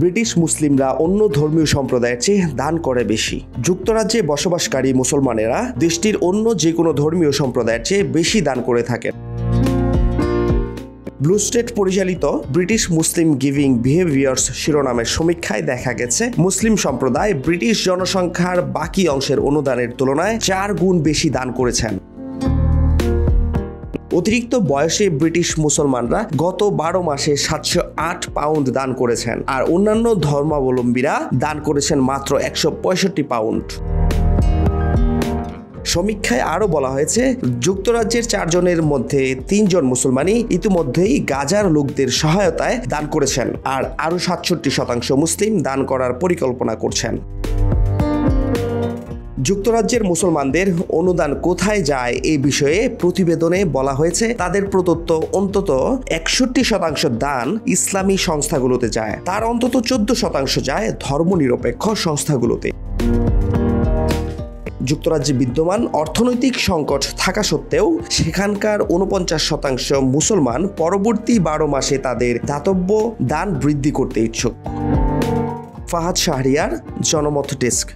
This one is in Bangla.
ব্রিটিশ মুসলিমরা অন্য ধর্মীয় সম্প্রদায়ের চেয়ে দান করে বেশি। যুক্তরাজ্যে বসবাসকারী মুসলমানেরা দেশটির অন্য যে কোনো ধর্মীয় সম্প্রদায়ের চেয়ে বেশি দান করে থাকেন। ব্লু স্টেট পরিচালিত ব্রিটিশ মুসলিম গিভিং বিহেভিয়ার্স শিরোনামের সমীক্ষায় দেখা গেছে, মুসলিম সম্প্রদায় ব্রিটিশ জনসংখ্যার বাকি অংশের অনুদানের তুলনায় 4 গুণ বেশি দান করেছেন। অতিরিক্ত বয়সে ব্রিটিশ মুসলমানরা গত 12 মাসে 708 পাউন্ড দান করেছেন, আর অন্যান্য ধর্মাবলম্বীরা দান করেছেন মাত্র 165 পাউন্ড। সমীক্ষায় আরও বলা হয়েছে, যুক্তরাজ্যের 4 জনের মধ্যে 3 জন মুসলমানই ইতিমধ্যেই গাজার লোকদের সহায়তায় দান করেছেন, আর আরও 67% মুসলিম দান করার পরিকল্পনা করছেন। যুক্তরাজ্যের মুসলমানদের অনুদান কোথায় যায় এই বিষয়ে প্রতিবেদনে বলা হয়েছে, তাদের প্রদত্ত অন্তত 61% দান ইসলামী সংস্থাগুলোতে যায়, তার অন্তত 14% যায় ধর্মনিরপেক্ষ সংস্থাগুলোতে। যুক্তরাজ্যে বিদ্যমান অর্থনৈতিক সংকট থাকা সত্ত্বেও সেখানকার 49% মুসলমান পরবর্তী 12 মাসে তাদের দাতব্য দান বৃদ্ধি করতে ইচ্ছুক। ফাহাদ শাহরিয়ার, জনমত ডেস্ক।